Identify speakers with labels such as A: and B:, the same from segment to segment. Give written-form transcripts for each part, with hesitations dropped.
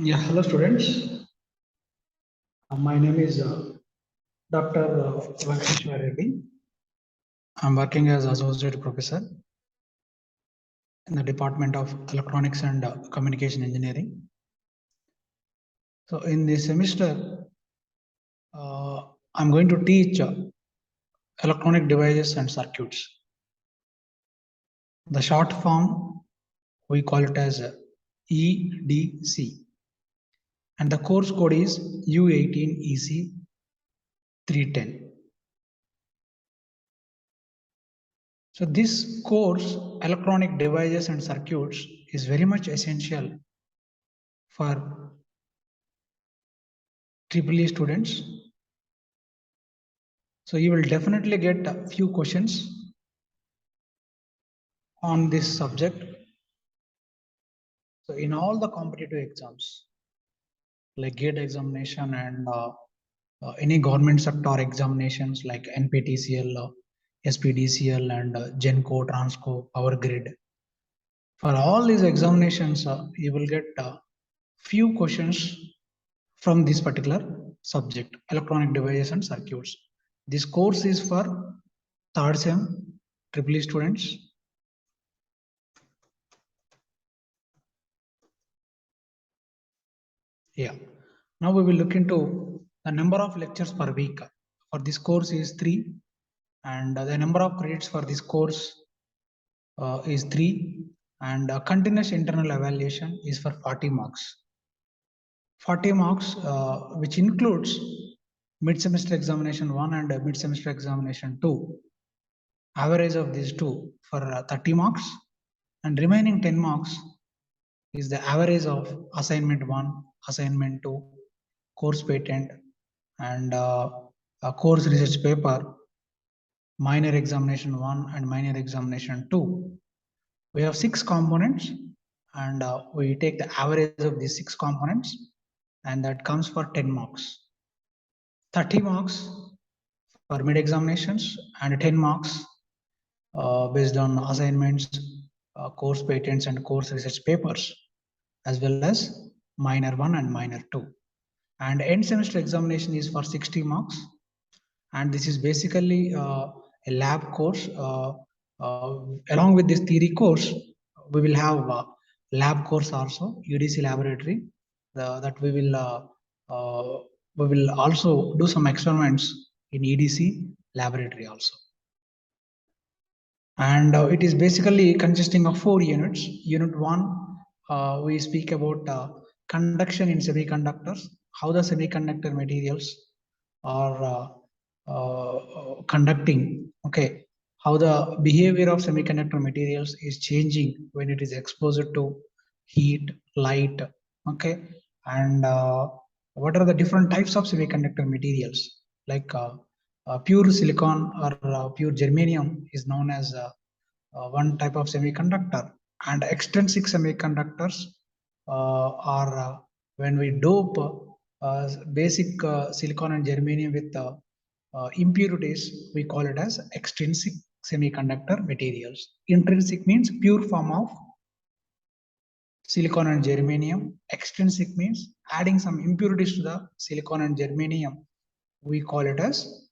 A: Yeah, hello students. My name is Dr. Vankeshwar Reddy. I'm working as associate professor in the Department of Electronics and Communication Engineering. So in this semester, I'm going to teach electronic devices and circuits. The short form, we call it as EDC. And the course code is U18EC 310. So this course, electronic devices and circuits, is very much essential for EEE students. So you will definitely get a few questions on this subject. So in all the competitive exams, like GATE examination and any government sector examinations like NPTCL, SPDCL and GENCO, Transco, Power Grid. For all these examinations, you will get few questions from this particular subject, electronic devices and circuits. This course is for third sem EEE students. Yeah. Now we will look into the number of lectures per week. For this course is 3, and the number of credits for this course is 3, and continuous internal evaluation is for 40 marks. 40 marks, which includes mid-semester examination 1 and mid-semester examination 2. Average of these two for 30 marks, and remaining 10 marks is the average of assignment 1, assignment 2, course patent, and a course research paper, minor examination 1 and minor examination 2. We have 6 components, and we take the average of these 6 components, and that comes for 10 marks. 30 marks for mid examinations and 10 marks based on assignments, course patents and course research papers, as well as minor 1 and minor 2. And end semester examination is for 60 marks, and this is basically a lab course. Along with this theory course, we will have a lab course also, EDC laboratory, that we will also do some experiments in EDC laboratory also. And it is basically consisting of 4 units. Unit 1, we speak about conduction in semiconductors, how the semiconductor materials are conducting, okay, how the behavior of semiconductor materials is changing when it is exposed to heat, light, okay, and what are the different types of semiconductor materials, like pure silicon or pure germanium is known as one type of semiconductor, and extrinsic semiconductors are when we dope basic silicon and germanium with impurities, we call it as extrinsic semiconductor materials. Intrinsic means pure form of silicon and germanium. Extrinsic means adding some impurities to the silicon and germanium. We call it as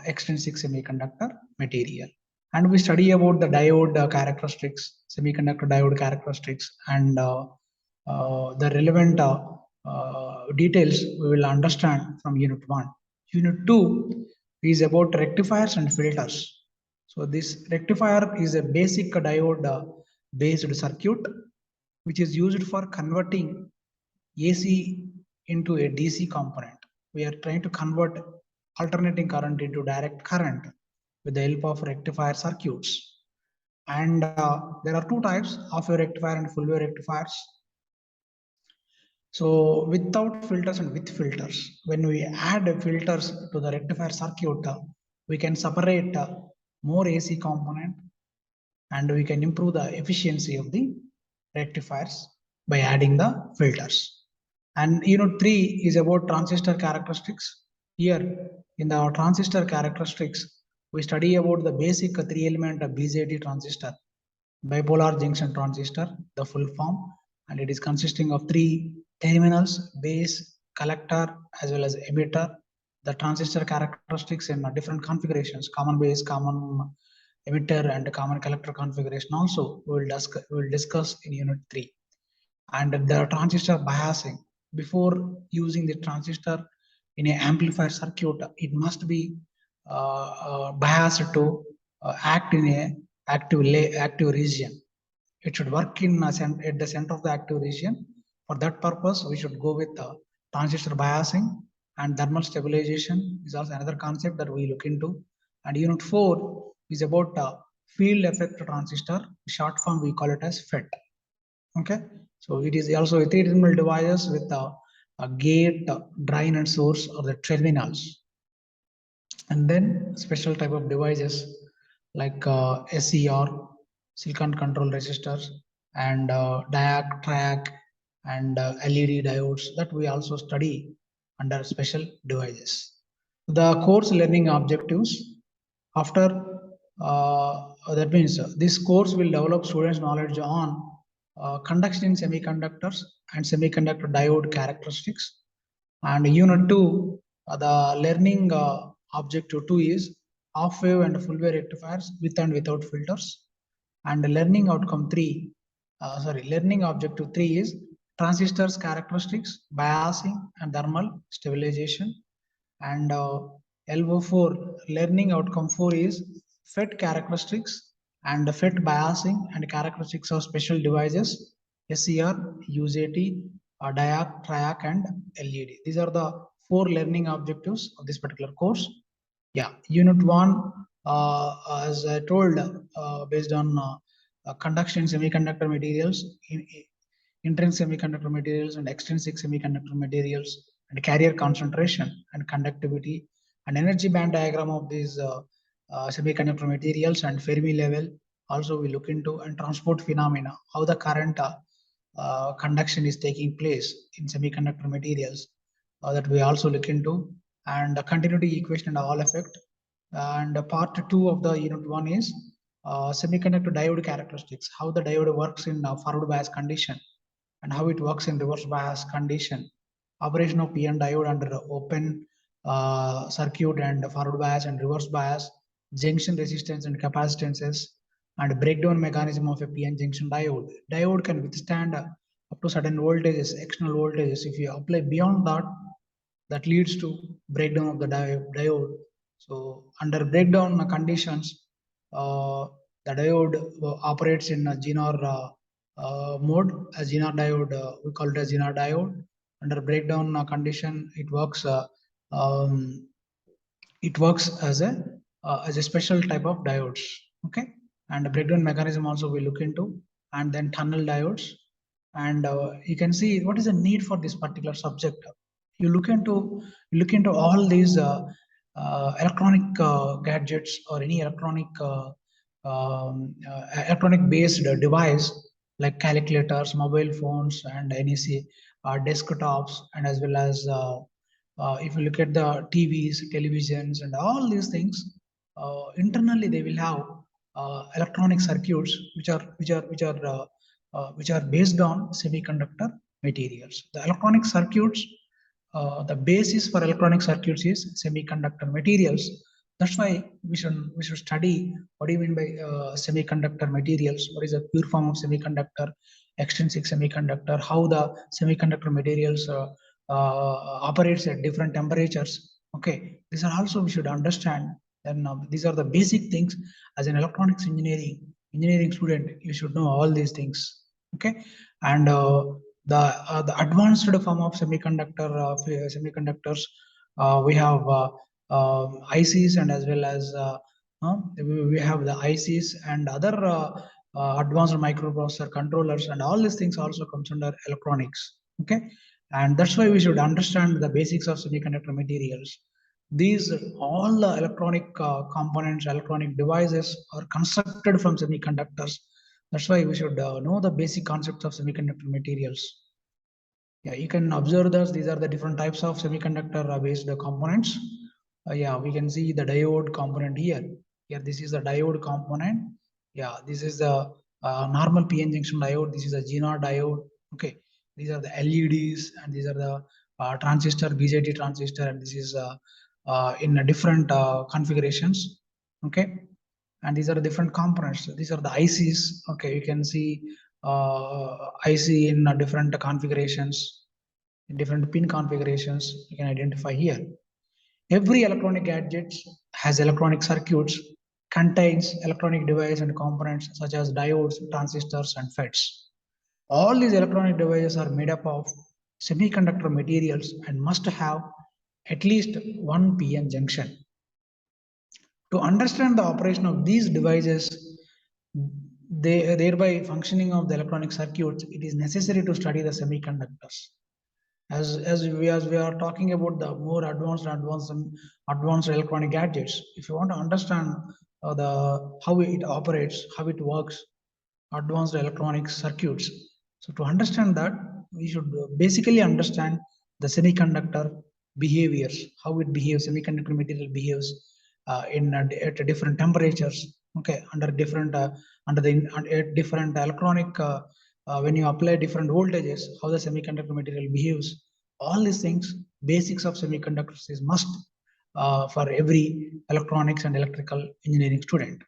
A: extrinsic semiconductor material. And we study about the diode characteristics, semiconductor diode characteristics, and the relevant details we will understand from Unit 1. Unit 2 is about rectifiers and filters. So this rectifier is a basic diode based circuit which is used for converting AC into a DC component. We are trying to convert alternating current into direct current with the help of rectifier circuits. And there are 2 types of a rectifier and full wave rectifiers. So without filters and with filters, when we add filters to the rectifier circuit, we can separate more AC component, and we can improve the efficiency of the rectifiers by adding the filters. And Unit 3 is about transistor characteristics. Here in the transistor characteristics, we study about the basic 3-element BJT transistor, bipolar junction transistor, the full form, and it is consisting of 3 terminals, base, collector, as well as emitter, the transistor characteristics in different configurations, common base, common emitter, and common collector configuration also we will discuss in unit 3. And the transistor biasing. Before using the transistor in an amplifier circuit, it must be biased to act in a active region. It should work in at the center of the active region. For that purpose, we should go with transistor biasing, and thermal stabilization is also another concept that we look into. And unit 4 is about field effect transistor. Short form we call it as FET. Okay, so it is also a three-terminal device with a gate, drain, and source, or the terminals. And then special type of devices like SCR, silicon control resistors, and diac, triac, and LED diodes that we also study under special devices. The course learning objectives. After that means this course will develop students' knowledge on conduction in semiconductors and semiconductor diode characteristics. And unit 2, the learning objective 2 is half wave and full wave rectifiers with and without filters. And learning outcome 3, learning objective 3 is transistors characteristics, biasing, and thermal stabilization. And LO4, learning outcome 4 is FET characteristics and FET biasing and characteristics of special devices, SCR, UJT, DIAC, TRIAC, and LED. These are the 4 learning objectives of this particular course. Yeah, unit 1, as I told, based on conduction semiconductor materials, intrinsic semiconductor materials and extrinsic semiconductor materials, and carrier concentration and conductivity, and energy band diagram of these semiconductor materials and Fermi level also we look into, and transport phenomena, how the current conduction is taking place in semiconductor materials that we also look into, and the continuity equation and Hall effect. And part 2 of the unit 1 is semiconductor diode characteristics, how the diode works in forward bias condition and how it works in reverse bias condition, operation of PN diode under open circuit and forward bias and reverse bias, junction resistance and capacitances, and breakdown mechanism of a PN junction diode. Diode can withstand up to certain voltages, external voltages. If you apply beyond that, that leads to breakdown of the diode. So under breakdown conditions, the diode operates in a Zener mode. A Zener diode, we call it a Zener diode. Under breakdown condition, it works as a special type of diodes. Okay, and the breakdown mechanism also we look into, and then tunnel diodes. And you can see what is the need for this particular subject. You look into all these electronic gadgets or any electronic based device like calculators, mobile phones, and NEC desktops, and as well as if you look at the TVs, televisions, and all these things, internally they will have electronic circuits which are based on semiconductor materials. The electronic circuits, the basis for electronic circuits is semiconductor materials. That's why we should study what do you mean by semiconductor materials, what is the pure form of semiconductor, extrinsic semiconductor, how the semiconductor materials operates at different temperatures. Okay, these are also we should understand. Then these are the basic things. As an electronics engineering student, you should know all these things. Okay, and the advanced form of semiconductors, we have ICs, and as well as we have the ICs and other advanced microprocessor controllers, and all these things also comes under electronics. Okay, and that's why we should understand the basics of semiconductor materials. These all the electronic components, electronic devices are constructed from semiconductors. That's why we should know the basic concepts of semiconductor materials. Yeah, you can observe that these are the different types of semiconductor based components. Yeah, we can see the diode component here. Here, this is the diode component. Yeah, this is the normal PN junction diode. This is a Zener diode. Okay, These are the LEDs, and these are the transistor, BJT transistor, and this is in a different configurations. Okay, and these are the different components. These are the ICs. Okay, you can see IC in different configurations, in different pin configurations. You can identify here. Every electronic gadget has electronic circuits, contains electronic device and components such as diodes, transistors, and FETs. All these electronic devices are made up of semiconductor materials and must have at least one PN junction. To understand the operation of these devices, thereby functioning of the electronic circuits, it is necessary to study the semiconductors. As we are talking about the more advanced electronic gadgets, if you want to understand the how it operates, how it works, advanced electronic circuits. So to understand that, we should basically understand the semiconductor behaviors, how it behaves, semiconductor material behaves at different temperatures. Okay, under different electronic when you apply different voltages, how the semiconductor material behaves. All these things, basics of semiconductors is must for every electronics and electrical engineering student.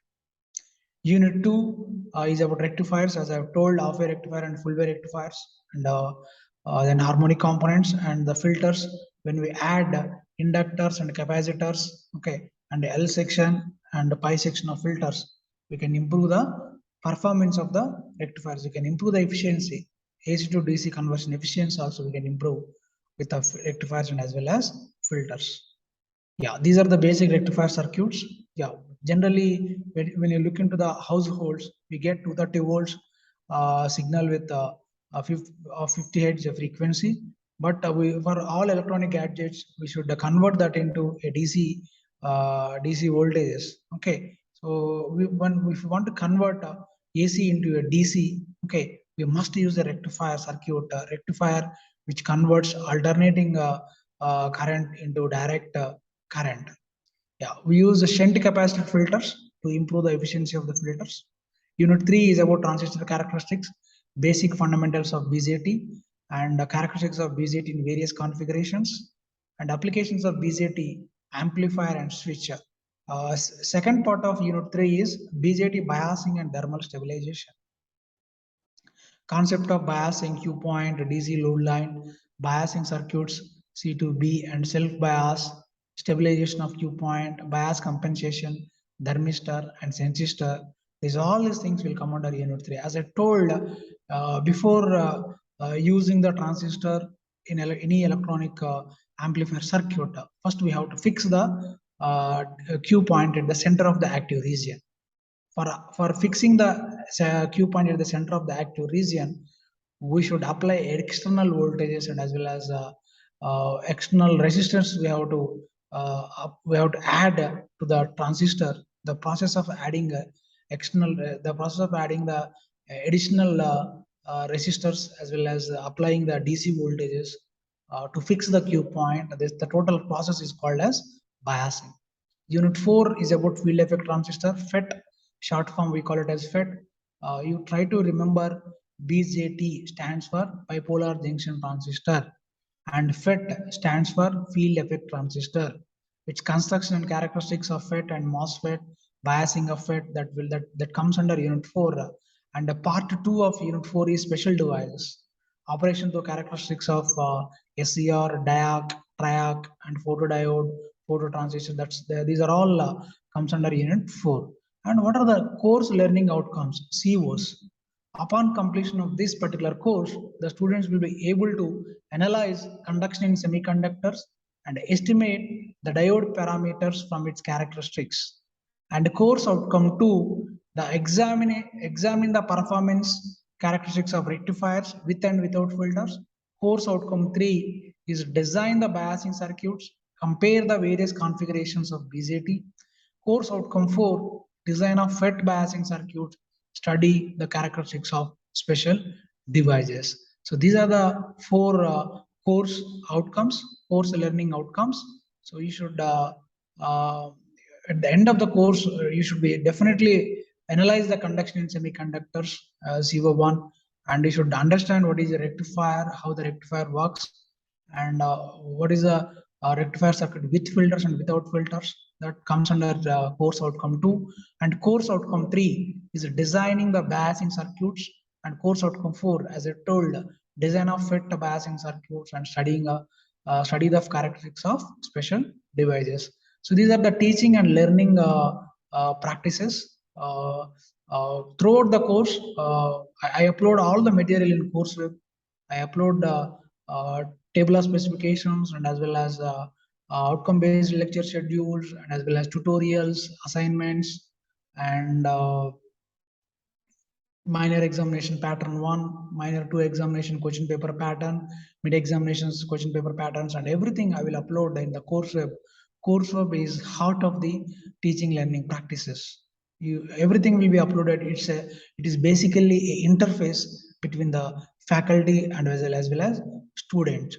A: Unit 2 is about rectifiers, as I've told, half-wave rectifier and full-wave rectifiers, and then harmonic components and the filters. When we add inductors and capacitors, okay, and L section and pi section of filters, we can improve the performance of the rectifiers. We can improve the efficiency, AC to DC conversion efficiency also we can improve with the rectifiers and as well as filters. Yeah, these are the basic rectifier circuits. Yeah, generally when you look into the households, we get 230 volts signal with 50 hertz frequency. But for all electronic gadgets, we should convert that into a DC voltages. Okay, so if we want to convert AC into a DC, okay, we must use a rectifier circuit, rectifier which converts alternating current into direct current. Yeah, we use the shunt capacitor filters to improve the efficiency of the filters. Unit 3 is about transistor characteristics, basic fundamentals of BJT, and the characteristics of BJT in various configurations, and applications of BJT, amplifier, and switcher. Second part of Unit 3 is BJT biasing and thermal stabilization. Concept of biasing, Q point, DC load line, biasing circuits, C to B, and self-bias, stabilization of Q point, bias compensation, thermistor, and sensistor. All these things will come under Unit 3. As I told before, using the transistor in any electronic amplifier circuit, first we have to fix the Q point at the center of the active region. For fixing the Q point at the center of the active region, we should apply external voltages and as well as external resistance. We have to add to the transistor. The process of adding the process of adding the additional resistors as well as applying the DC voltages to fix the Q point. The total process is called as biasing. Unit 4 is about field effect transistor, FET. Short form, we call it as FET. You try to remember BJT stands for bipolar junction transistor, and FET stands for field effect transistor. Its construction and characteristics of FET and MOSFET, biasing of FET, that comes under Unit 4. And the part 2 of Unit 4 is special devices. Operation to characteristics of SCR, diac, triac, and photodiode, phototransistor. These are all comes under Unit 4. And what are the course learning outcomes, COs? Upon completion of this particular course, the students will be able to analyze conduction in semiconductors and estimate the diode parameters from its characteristics. And course outcome 2, examine the performance characteristics of rectifiers with and without filters. Course outcome 3 is design the biasing circuits, compare the various configurations of BJT. Course outcome 4, design of FET biasing circuits, study the characteristics of special devices. So these are the 4 course outcomes, course learning outcomes. So you should, at the end of the course, you should be definitely analyze the conduction in semiconductors, CO1, and you should understand what is a rectifier, how the rectifier works, and what is a rectifier circuit with filters and without filters. That comes under course outcome 2. And course outcome 3 is designing the biasing circuits, and course outcome 4, as I told, design of fit biasing circuits and studying study the characteristics of special devices. So these are the teaching and learning practices. Throughout the course, I upload all the material in courseweb. I upload table of specifications, and as well as outcome-based lecture schedules, and as well as tutorials, assignments, and minor examination pattern 1, minor 2 examination question paper pattern, mid examinations question paper patterns, and everything I will upload in the courseweb. Courseweb is heart of the teaching learning practices. Everything will be uploaded. It is basically a interface between the faculty and as well as student.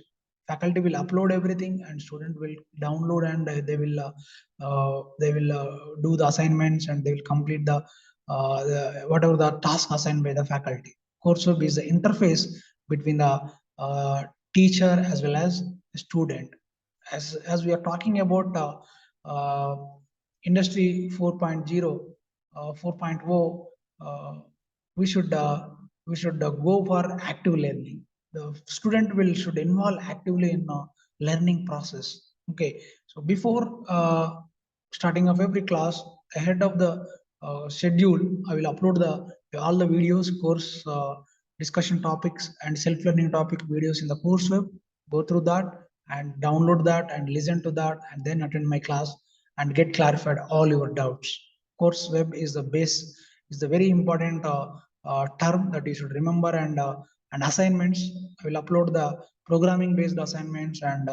A: Faculty will upload everything, and student will download, and they will do the assignments, and they will complete the whatever the task assigned by the faculty. Courseweb is the interface between the teacher as well as student. As we are talking about industry 4.0, 4.0, we should go for active learning. The student should involve actively in learning process. Okay, so before starting of every class, ahead of the schedule, I will upload all the videos, course discussion topics, and self-learning topic videos in the courseweb. Go through that and download that and listen to that, and then attend my class and get clarified all your doubts. Courseweb is the base, is the very important term that you should remember. And assignments, I will upload the programming based assignments, and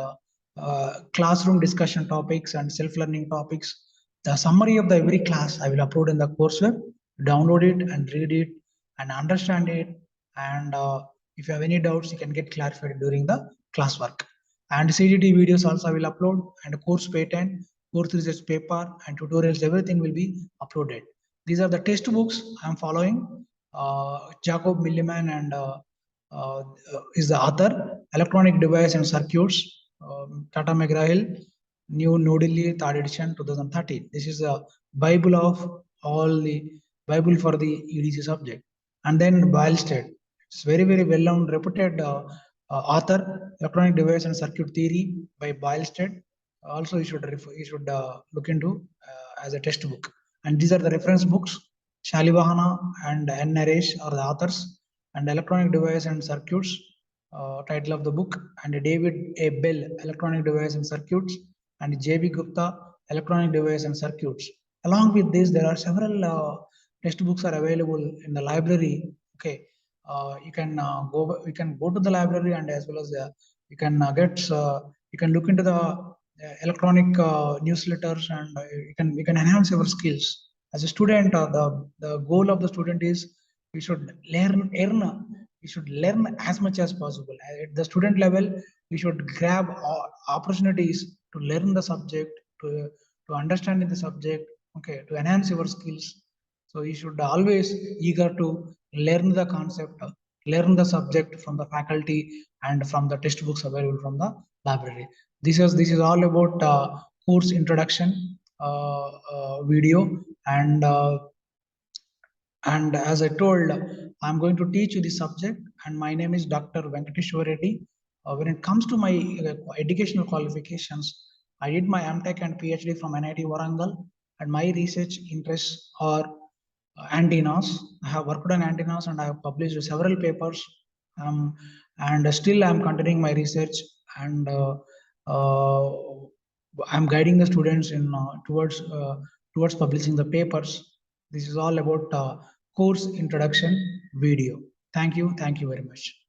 A: classroom discussion topics and self-learning topics. The summary of the every class I will upload in the courseweb. Download it and read it and understand it. And if you have any doubts, you can get clarified during the classwork. And CDT videos also I will upload, and course patent, course research paper, and tutorials. Everything will be uploaded. These are the textbooks I am following. Jacob Milliman and is the author. Electronic Device and Circuits, Tata McGraw-Hill, New Delhi, third edition, 2013. This is a Bible of all the Bible for the EDC subject. And then Boylsted, it's very well known, reputed author, Electronic Device and Circuit Theory by Boylsted. Also, you should look into as a textbook. And these are the reference books. Shalivahana and N. Naresh are the authors. And Electronic Device and Circuits, title of the book. And David A. Bell, Electronic Device and Circuits, and J.B. Gupta, Electronic Device and Circuits. Along with this, there are several textbooks are available in the library. Okay, you can go to the library, and as well as you can you can look into the electronic newsletters, and you can enhance your skills. As a student, the goal of the student is we should we should learn as much as possible. At the student level, we should grab opportunities to learn the subject, to understand the subject, okay, to enhance your skills. So you should always eager to learn the concept, learn the subject from the faculty and from the textbooks available from the library. This is all about course introduction video. And as I told, I'm going to teach you the subject, and my name is Dr. Venkateshwar Reddy. When it comes to my educational qualifications, I did my MTech and PhD from NIT Warangal, and my research interests are antennas. I have worked on antennas, and I have published several papers, and still I'm continuing my research, and I'm guiding the students in towards publishing the papers. This is all about course introduction video. Thank you very much.